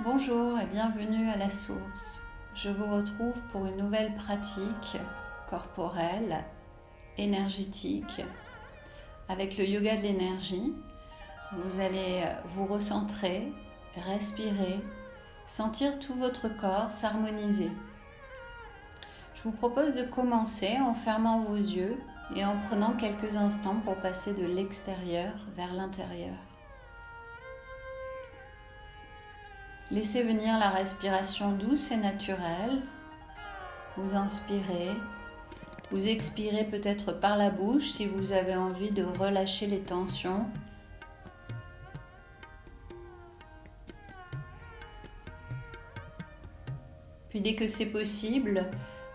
Bonjour et bienvenue à la source. Je vous retrouve pour une nouvelle pratique corporelle, énergétique. Avec le yoga de l'énergie, vous allez vous recentrer, respirer, sentir tout votre corps s'harmoniser. Je vous propose de commencer en fermant vos yeux et en prenant quelques instants pour passer de l'extérieur vers l'intérieur. Laissez venir la respiration douce et naturelle. Vous inspirez, vous expirez peut-être par la bouche si vous avez envie de relâcher les tensions. Puis dès que c'est possible,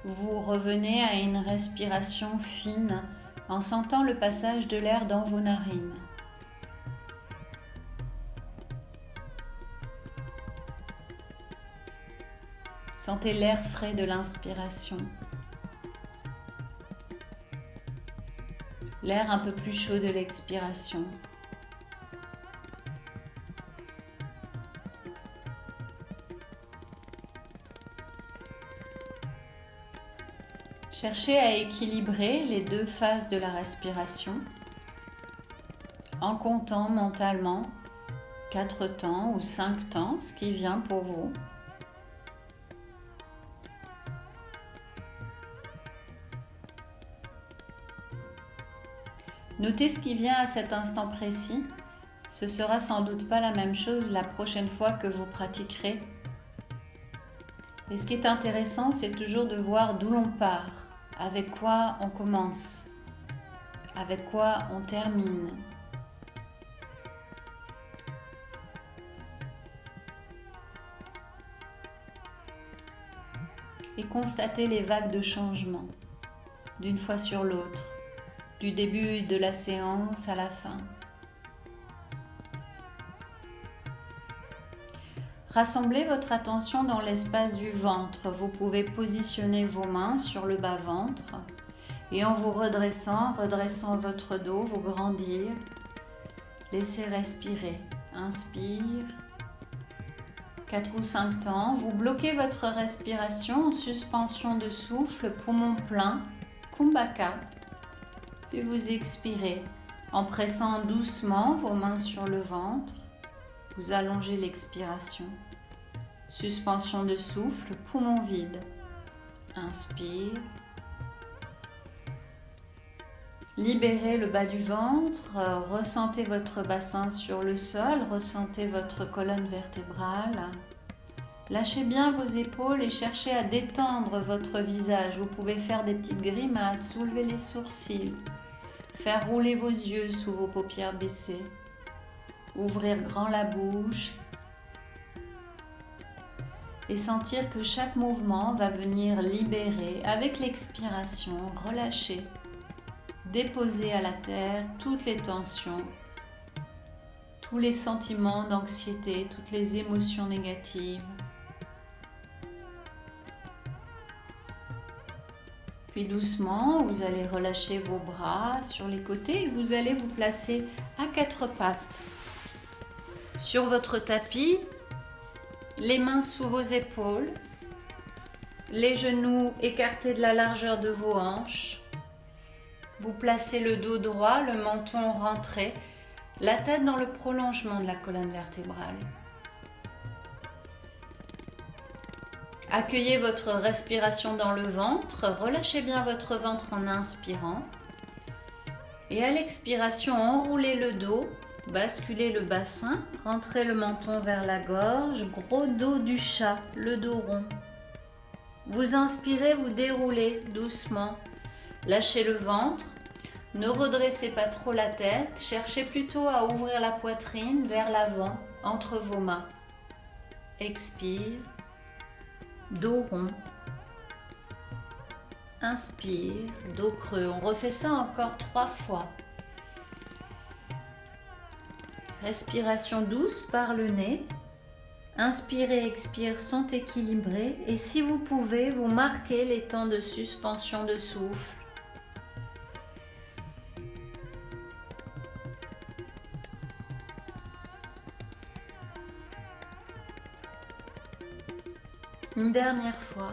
vous revenez à une respiration fine en sentant le passage de l'air dans vos narines. Sentez l'air frais de l'inspiration. L'air un peu plus chaud de l'expiration. Cherchez à équilibrer les deux phases de la respiration en comptant mentalement 4 temps ou 5 temps, ce qui vient pour vous. Notez ce qui vient à cet instant précis. Ce sera sans doute pas la même chose la prochaine fois que vous pratiquerez. Et ce qui est intéressant, c'est toujours de voir d'où l'on part, avec quoi on commence, avec quoi on termine. Et constatez les vagues de changement, d'une fois sur l'autre, du début de la séance à la fin. Rassemblez votre attention dans l'espace du ventre. Vous pouvez positionner vos mains sur le bas-ventre et en vous redressant votre dos, vous grandir. Laissez respirer. Inspire. 4 ou 5 temps. Vous bloquez votre respiration en suspension de souffle, poumon plein, Kumbhaka. Puis vous expirez en pressant doucement vos mains sur le ventre. Vous allongez l'expiration. Suspension de souffle, poumon vide. Inspire. Libérez le bas du ventre. Ressentez votre bassin sur le sol. Ressentez votre colonne vertébrale. Lâchez bien vos épaules et cherchez à détendre votre visage. Vous pouvez faire des petites grimaces, soulever les sourcils, faire rouler vos yeux sous vos paupières baissées, ouvrir grand la bouche et sentir que chaque mouvement va venir libérer avec l'expiration, relâcher, déposer à la terre toutes les tensions, tous les sentiments d'anxiété, toutes les émotions négatives. Puis doucement, vous allez relâcher vos bras sur les côtés et vous allez vous placer à 4 pattes. Sur votre tapis, les mains sous vos épaules, les genoux écartés de la largeur de vos hanches. Vous placez le dos droit, le menton rentré, la tête dans le prolongement de la colonne vertébrale. Accueillez votre respiration dans le ventre, relâchez bien votre ventre en inspirant. Et à l'expiration, enroulez le dos, basculez le bassin, rentrez le menton vers la gorge, gros dos du chat, le dos rond. Vous inspirez, vous déroulez doucement, lâchez le ventre, ne redressez pas trop la tête, cherchez plutôt à ouvrir la poitrine vers l'avant, entre vos mains. Expire. Dos rond. Inspire, dos creux. On refait ça encore 3 fois. Respiration douce par le nez. Inspire et expire sont équilibrés. Et si vous pouvez, vous marquez les temps de suspension de souffle. Une dernière fois.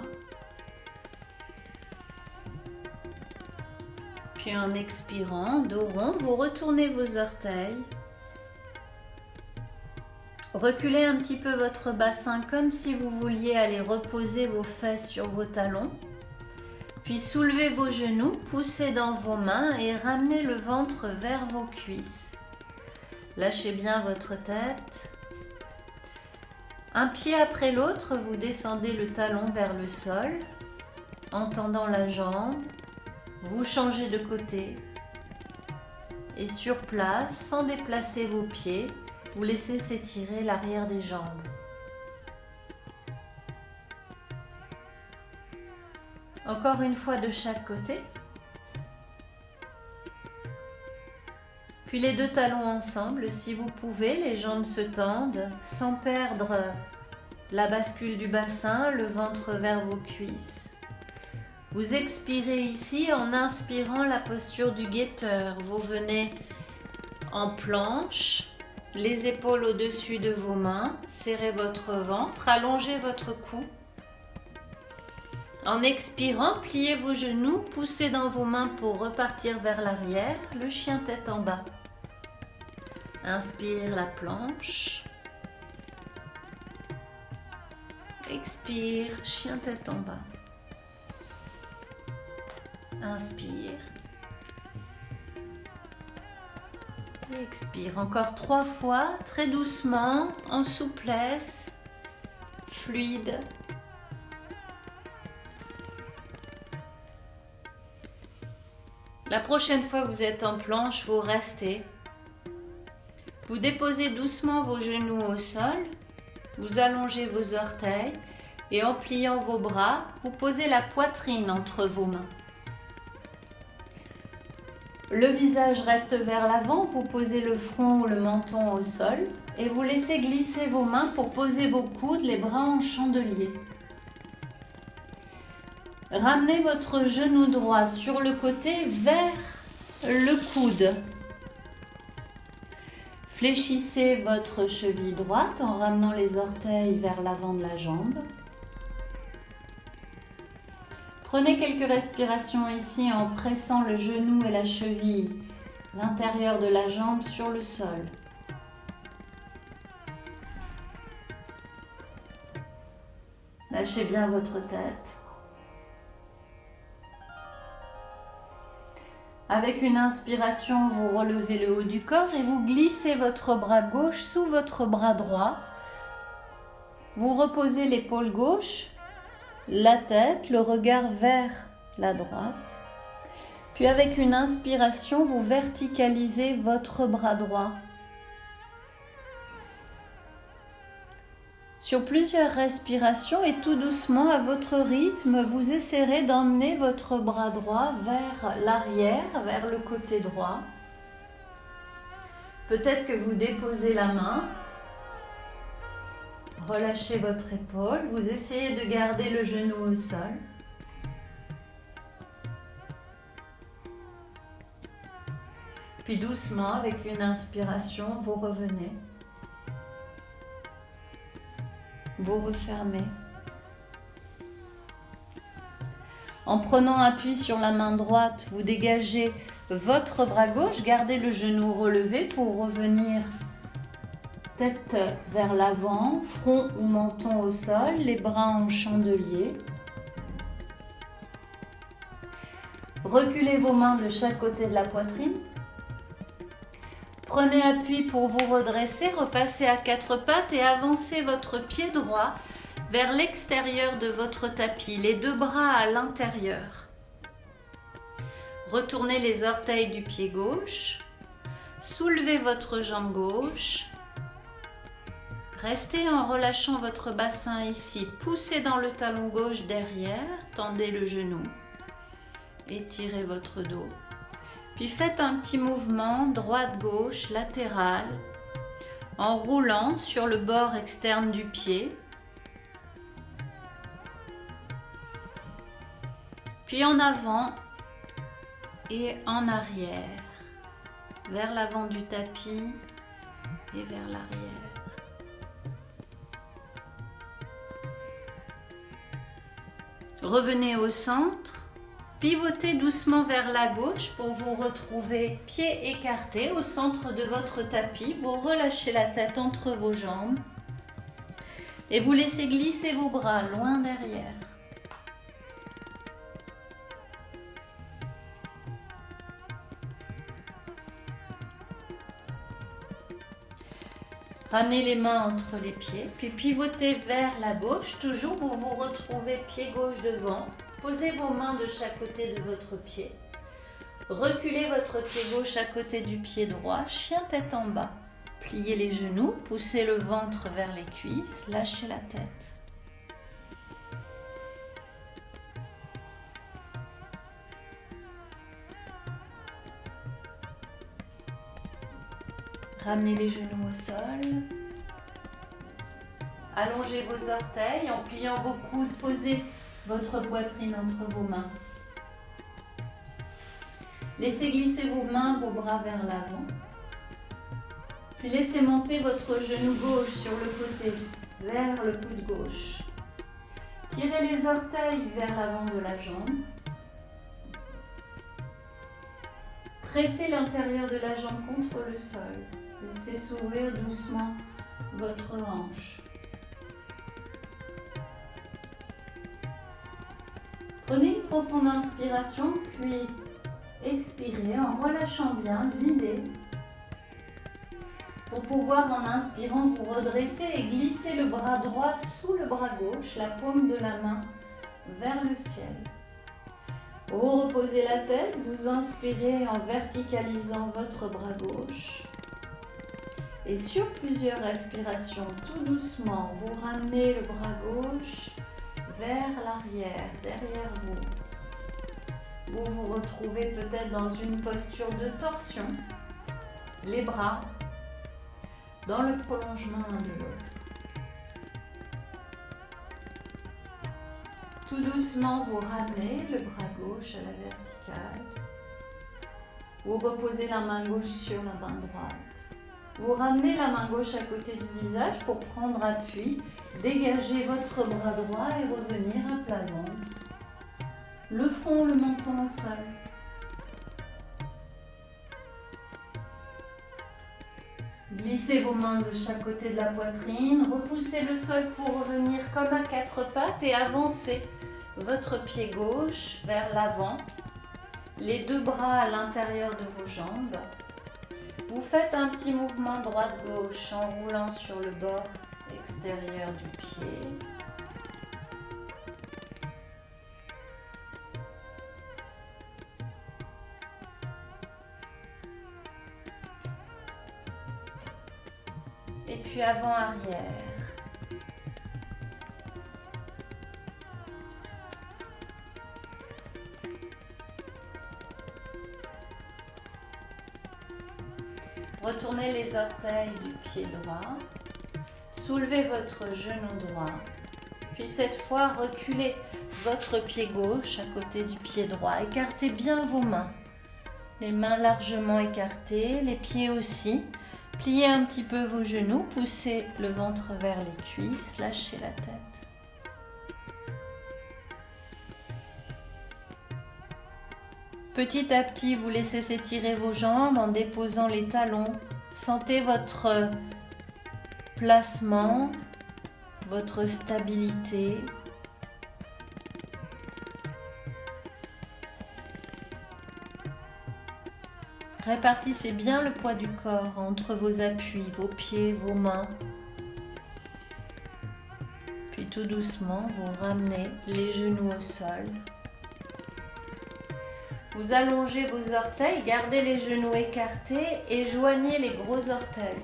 Puis en expirant, dos rond, vous retournez vos orteils. Reculez un petit peu votre bassin comme si vous vouliez aller reposer vos fesses sur vos talons. Puis soulevez vos genoux, poussez dans vos mains et ramenez le ventre vers vos cuisses. Lâchez bien votre tête. Un pied après l'autre, vous descendez le talon vers le sol, en tendant la jambe. Vous changez de côté. Et sur place, sans déplacer vos pieds, vous laissez s'étirer l'arrière des jambes. Encore une fois de chaque côté. Puis les deux talons ensemble, si vous pouvez, les jambes se tendent sans perdre la bascule du bassin, le ventre vers vos cuisses. Vous expirez ici en inspirant la posture du guetteur. Vous venez en planche, les épaules au-dessus de vos mains, serrez votre ventre, allongez votre cou. En expirant, pliez vos genoux, poussez dans vos mains pour repartir vers l'arrière, le chien tête en bas. Inspire la planche. Expire, chien tête en bas. Inspire. Expire. Encore 3 fois, très doucement, en souplesse, fluide. La prochaine fois que vous êtes en planche, vous restez. Vous déposez doucement vos genoux au sol, vous allongez vos orteils et en pliant vos bras, vous posez la poitrine entre vos mains. Le visage reste vers l'avant, vous posez le front ou le menton au sol et vous laissez glisser vos mains pour poser vos coudes, les bras en chandelier. Ramenez votre genou droit sur le côté vers le coude. Fléchissez votre cheville droite en ramenant les orteils vers l'avant de la jambe. Prenez quelques respirations ici en pressant le genou et la cheville, l'intérieur de la jambe sur le sol. Lâchez bien votre tête. Avec une inspiration, vous relevez le haut du corps et vous glissez votre bras gauche sous votre bras droit. Vous reposez l'épaule gauche, la tête, le regard vers la droite. Puis avec une inspiration, vous verticalisez votre bras droit. Sur plusieurs respirations et tout doucement à votre rythme, vous essaierez d'emmener votre bras droit vers l'arrière, vers le côté droit. Peut-être que vous déposez la main, relâchez votre épaule, vous essayez de garder le genou au sol. Puis doucement, avec une inspiration, vous revenez. Vous refermez. En prenant appui sur la main droite, vous dégagez votre bras gauche, gardez le genou relevé pour revenir tête vers l'avant, front ou menton au sol, les bras en chandelier. Reculez vos mains de chaque côté de la poitrine. Prenez appui pour vous redresser, repassez à 4 pattes et avancez votre pied droit vers l'extérieur de votre tapis, les deux bras à l'intérieur. Retournez les orteils du pied gauche, soulevez votre jambe gauche, restez en relâchant votre bassin ici, poussez dans le talon gauche derrière, tendez le genou, étirez votre dos. Puis faites un petit mouvement droite-gauche, latéral, en roulant sur le bord externe du pied. Puis en avant et en arrière, vers l'avant du tapis et vers l'arrière. Revenez au centre, pivotez doucement vers la gauche pour vous retrouver pieds écartés au centre de votre tapis. Vous relâchez la tête entre vos jambes et vous laissez glisser vos bras loin derrière. Ramenez les mains entre les pieds, puis pivotez vers la gauche. Toujours, vous vous retrouvez pied gauche devant. Posez vos mains de chaque côté de votre pied. Reculez votre pied gauche à côté du pied droit. Chien tête en bas. Pliez les genoux, poussez le ventre vers les cuisses, lâchez la tête. Ramenez les genoux au sol. Allongez vos orteils en pliant vos coudes. Posez votre poitrine entre vos mains. Laissez glisser vos mains, vos bras vers l'avant. Puis laissez monter votre genou gauche sur le côté, vers le coude gauche. Tirez les orteils vers l'avant de la jambe. Pressez l'intérieur de la jambe contre le sol. Laissez s'ouvrir doucement votre hanche. Prenez une profonde inspiration, puis expirez en relâchant bien, guidez. Pour pouvoir, en inspirant, vous redresser et glisser le bras droit sous le bras gauche, la paume de la main vers le ciel. Vous reposez la tête, vous inspirez en verticalisant votre bras gauche. Et sur plusieurs respirations, tout doucement, vous ramenez le bras gauche vers l'arrière, derrière vous. Vous vous retrouvez peut-être dans une posture de torsion, les bras dans le prolongement l'un de l'autre. Tout doucement, vous ramenez le bras gauche à la verticale. Vous reposez la main gauche sur la main droite. Vous ramenez la main gauche à côté du visage pour prendre appui. Dégagez votre bras droit et revenir à plat ventre. Le front, le menton au sol. Glissez vos mains de chaque côté de la poitrine. Repoussez le sol pour revenir comme à quatre pattes et avancez votre pied gauche vers l'avant. Les deux bras à l'intérieur de vos jambes. Vous faites un petit mouvement droite-gauche en roulant sur le bord extérieur du pied. Et puis avant-arrière. Retournez les orteils du pied droit. Soulevez votre genou droit. Puis cette fois, reculez votre pied gauche à côté du pied droit. Écartez bien vos mains. Les mains largement écartées, les pieds aussi. Pliez un petit peu vos genoux, poussez le ventre vers les cuisses, lâchez la tête. Petit à petit, vous laissez s'étirer vos jambes en déposant les talons. Sentez votre placement, votre stabilité. Répartissez bien le poids du corps entre vos appuis, vos pieds, vos mains. Puis tout doucement, vous ramenez les genoux au sol. Vous allongez vos orteils, gardez les genoux écartés et joignez les gros orteils.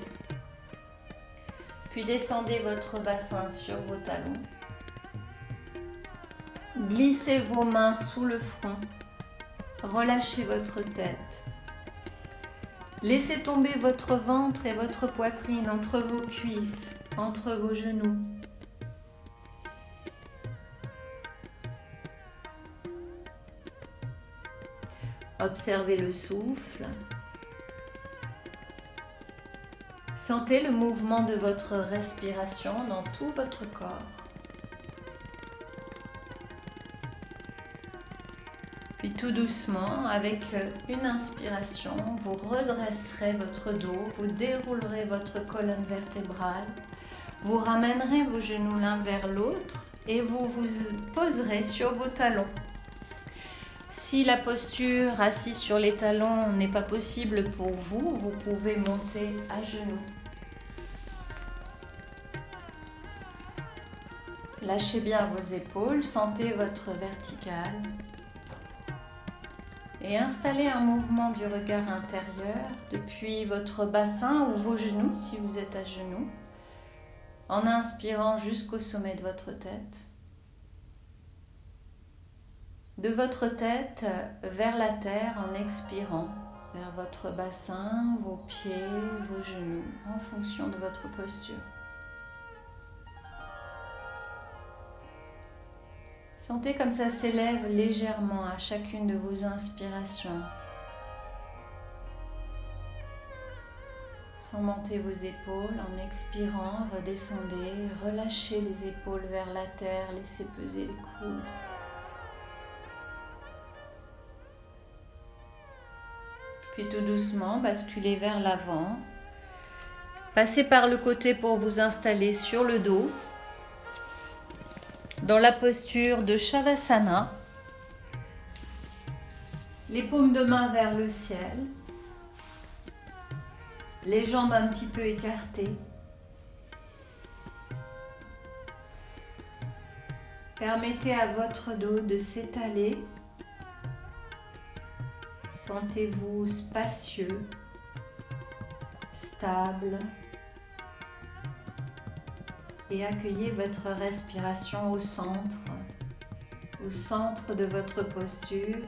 Puis descendez votre bassin sur vos talons. Glissez vos mains sous le front. Relâchez votre tête. Laissez tomber votre ventre et votre poitrine entre vos cuisses, entre vos genoux. Observez le souffle. Sentez le mouvement de votre respiration dans tout votre corps. tout doucement, avec une inspiration, vous redresserez votre dos, vous déroulerez votre colonne vertébrale, vous ramènerez vos genoux l'un vers l'autre et vous vous poserez sur vos talons. Si la posture assise sur les talons n'est pas possible pour vous, vous pouvez monter à genoux. Lâchez bien vos épaules, sentez votre verticale et installez un mouvement du regard intérieur depuis votre bassin ou vos genoux si vous êtes à genoux, en inspirant jusqu'au sommet de votre tête. De votre tête vers la terre en expirant, vers votre bassin, vos pieds, vos genoux, en fonction de votre posture. Sentez comme ça s'élève légèrement à chacune de vos inspirations. Sans monter vos épaules, en expirant, redescendez, relâchez les épaules vers la terre, laissez peser les coudes. Puis tout doucement, basculez vers l'avant. Passez par le côté pour vous installer sur le dos, dans la posture de Shavasana. Les paumes de main vers le ciel. Les jambes un petit peu écartées. Permettez à votre dos de s'étaler. Sentez-vous spacieux, stable et accueillez votre respiration au centre de votre posture,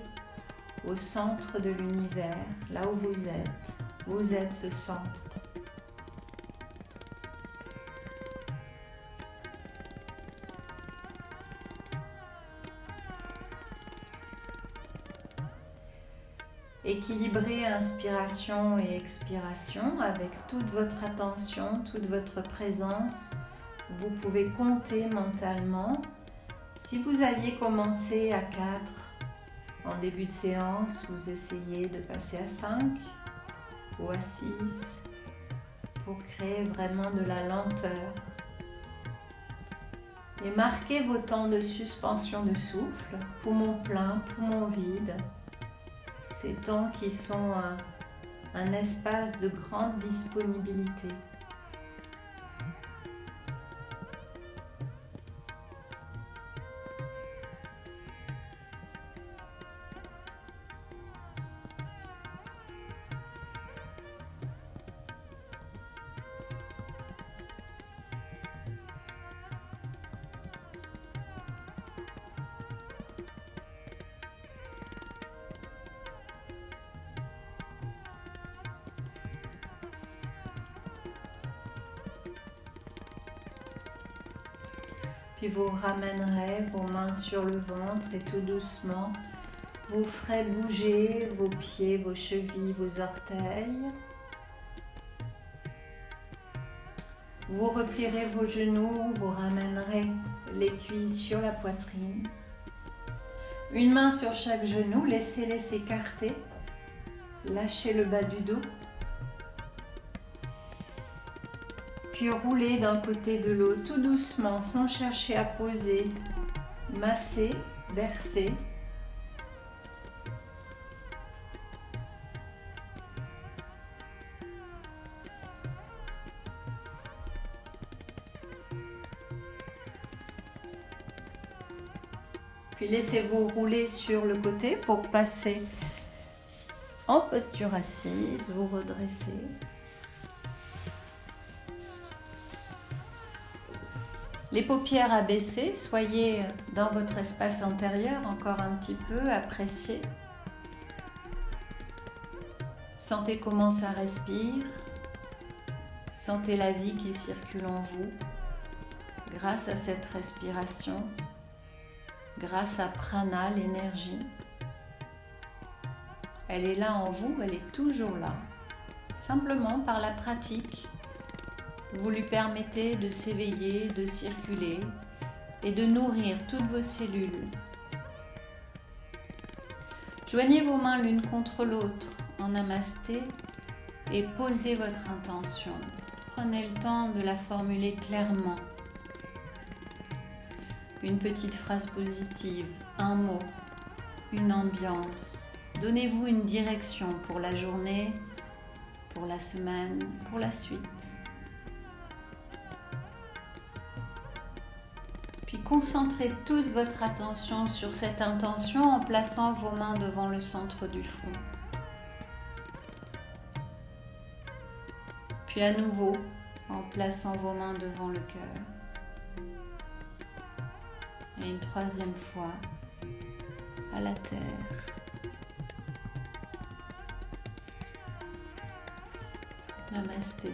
au centre de l'univers, là où vous êtes. Vous êtes ce centre. Équilibrez inspiration et expiration avec toute votre attention, toute votre présence. Vous pouvez compter mentalement. Si vous aviez commencé à 4 en début de séance, vous essayez de passer à 5 ou à 6 pour créer vraiment de la lenteur. Et marquez vos temps de suspension de souffle, poumon plein, poumon vide. Ces temps qui sont un espace de grande disponibilité. Puis vous ramènerez vos mains sur le ventre et tout doucement, vous ferez bouger vos pieds, vos chevilles, vos orteils. Vous replierez vos genoux, vous ramènerez les cuisses sur la poitrine. Une main sur chaque genou, laissez-les s'écarter. Lâchez le bas du dos. Puis roulez d'un côté de l'autre tout doucement, sans chercher à poser. Massez, versez. Puis laissez-vous rouler sur le côté pour passer en posture assise, vous redressez. Les paupières abaissées, soyez dans votre espace intérieur encore un petit peu, appréciez. Sentez comment ça respire, sentez la vie qui circule en vous grâce à cette respiration, grâce à Prana, l'énergie. Elle est là en vous, elle est toujours là. Simplement par la pratique, vous lui permettez de s'éveiller, de circuler et de nourrir toutes vos cellules. Joignez vos mains l'une contre l'autre en namasté et posez votre intention. Prenez le temps de la formuler clairement. Une petite phrase positive, un mot, une ambiance. Donnez-vous une direction pour la journée, pour la semaine, pour la suite. Puis concentrez toute votre attention sur cette intention en plaçant vos mains devant le centre du front. Puis à nouveau, en plaçant vos mains devant le cœur. Et une troisième fois, à la terre. Namasté.